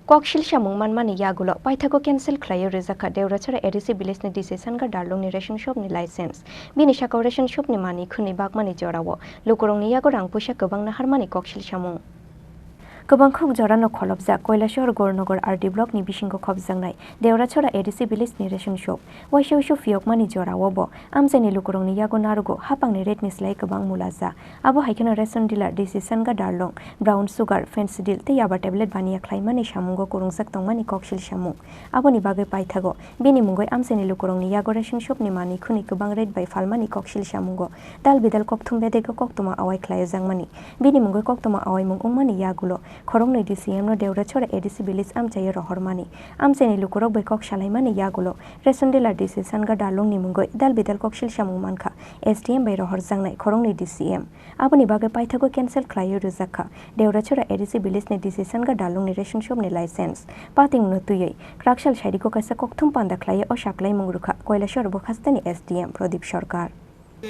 Koksilsamung Manmani Yakulo paithago cancel Khlaiwi Rwjakha Deorachara ADC village ni DC Sanga Darlong ni Ration shop ni license bini sakao Ration shop ni mani khuni bagmani jorao lukurong ni Yakurang puisa gobang na harmani Koksilsamung Gobang khok jorano kholobjak Koilashahar Gornogar RD block ni bisingo khobjaknai Deorachara ADC village ni Ration shop waisho fiokmani jorao bo amjani lukurong ni Yago narugo hapangni rate ni slai gobang mulaja abo haikeno Ration dealer DC Sanga Darlong brown sugar fancy deal te yaba tablet baniya khlaimani samungo kurungjak tongmani Koksilsamung aboni bagai paithago bini mungoi amjani lukurong ni Yago Ration shop ni mani khuni gobang rate bai falmani Koksilsamungo dal bidal kokthum bedego koktoma awai khlaijangmani bini mungoi koktoma awai mung ungmani Yakulo Khorang ni DCM no Deorachara ADC village amchai rohormani amchai lukurok bai kok salaimani Yakulo Ration dealer DC Sanga Darlong ni mungoi dal bidal Koksilsamung mankha SDM bai rohorjangnai Khorang ni DCM aboni bagai paithago cancel Khlaiwi Rwjakha Deorachara ADC village ni DC Sanga Darlong ni Ration shop ni license pating no tuyei kraksal saidiko kaisa kokthum panda khlaiye o saklai mungrukha Koilashahar Bokhastani SDM Pradip Sarkar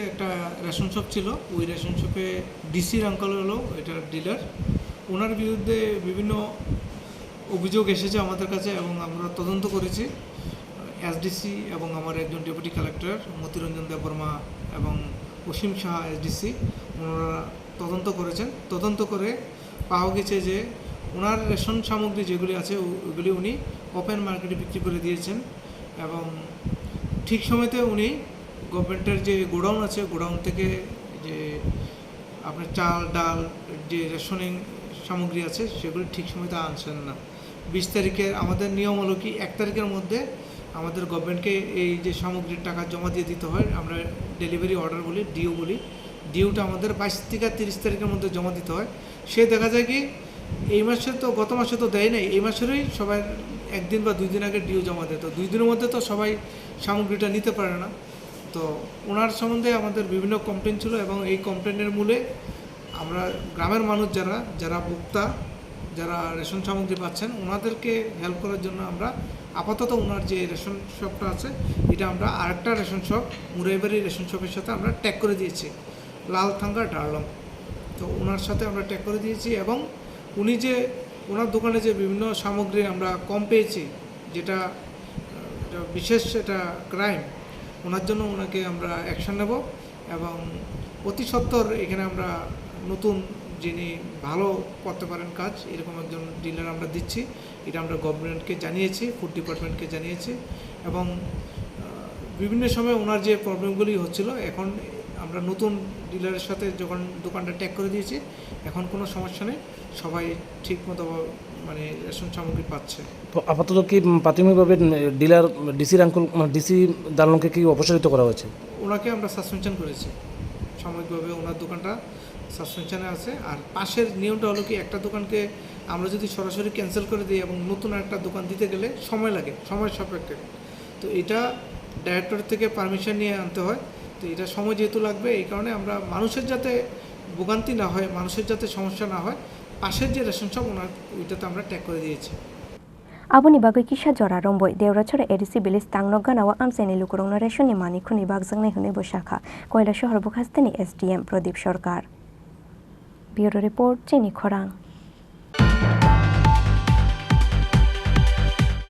একটা ration shop ছিল ওই ration শপে ডিসির uncle হলো এটা dealer ওনার বিরুদ্ধে বিভিন্ন অভিযোগ এসেছে আমাদের কাছে এবং আমরা তদন্ত করেছি এসডিসি এবং আমার একজন ডেপুটি কালেক্টর মতিরঞ্জন দেববর্মা এবং অসীম সাহা এসডিসি ওনারা তদন্ত করেছেন তদন্ত করে পাওয়া গেছে যে ওনার রেশন সামগ্রী যেগুলি আছে ওগুলি উনি ওপেন মার্কেটে বিক্রি করে দিয়েছেন এবং ঠিক সময়তে উনি গভর্নমেন্টের যে গোডাউন আছে গোডাউন থেকে যে আপনার চাল ডাল যে রেশনিং সামগ্রী আছে সেগুলি ঠিক সময়তে আনছেন না 20 তারিখের আমাদের নিয়ম হলো কি 1 তারিখের মধ্যে আমাদের গভর্নমেন্টকে এই যে সামগ্রীর টাকা জমা দিয়ে দিতে হয় আমরা ডেলিভারি অর্ডার বলি ডিও বলি ডিওটা আমাদের 22 থেকে 30 তারিখের মধ্যে জমা দিতে হয় সে দেখা যায় কি এই মাসে তো গত মাসে তো দেয় নাই এই মাসেরই সবাই একদিন বা 2 দিন আগে ডিও জমা দেয় তো 2 দিনের মধ্যে তো সবাই সামগ্রীটা নিতে পারে না তো ওনার সম্বন্ধে আমাদের বিভিন্ন কমপ্লেন ছিল এবং এই কমপ্লেনের মূলে আমরা গ্রামের মানুষ যারা ভোক্তা যারা রেশন সামগ্রী পাচ্ছেন ওনাদেরকে হেল্প করার জন্য আমরা আপাতত ওনার যে রেশন শপটা আছে এটা আমরা আরেকটা রেশন শপ মুরাইবাড়ি রেশন শপের সাথে আমরা ট্যাগ করে দিয়েছি লালথাঙ্গা ডার্লং তো ওনার সাথে আমরা ট্যাগ করে দিয়েছি এবং উনি যে ওনার দোকানে যে বিভিন্ন সামগ্রী আমরা কম পেয়েছি যেটা বিশেষ এটা ক্রাইম ওনার জন্য ওনাকে আমরা অ্যাকশন নেব এবং অতি সত্বর এখানে আমরা নতুন যিনি ভালো করতে পারেন কাজ এরকম একজন ডিলার আমরা দিচ্ছি এটা আমরা গভর্নমেন্টকে জানিয়েছি ফুড ডিপার্টমেন্টকে জানিয়েছি এবং বিভিন্ন সময় ওনার যে প্রবলেমগুলি হচ্ছিল এখন আমরা নতুন ডিলারের সাথে যখন দোকানটা ট্যাগ করে দিয়েছি এখন কোনো সমস্যা নেই সবাই ঠিকমতো মানে রেশন সামগ্রী পাচ্ছে তো আপাতত কি প্রাথমিকভাবে ডিলার ডিসির আঙ্কেল ডিসি দালালকে কি অপসারিত করা হয়েছে ওনাকে আমরা সাসপেনশন করেছি সাময়িকভাবে ওনার দোকানটা সাসপেনশনে আছে আর পাশের নিয়মটা হলো কি একটা দোকানকে আমরা যদি সরাসরি ক্যান্সেল করে দিই এবং নতুন একটা দোকান দিতে গেলে সময় লাগে সময় সাপেক্ষে তো এটা ডাইরেক্টর থেকে পারমিশন নিয়ে আনতে হয় তো এটা সময় যেহেতু লাগবে এই কারণে আমরা মানুষের যাতে ভোগান্তি না হয় মানুষের যাতে সমস্যা না হয় পাশের যে রেশন শপ ওনার ওইটাতে আমরা ট্যাগ করে দিয়েছি aboni bagai kisa jora romboi Deorachara ADC village tangnoganawa amchani lukurong na Ration ni mani khuni bagjangnai hune Rwjakha Koilashahar Bokhastani SDM Pradip Sarkar Bureau Report Chini Khorang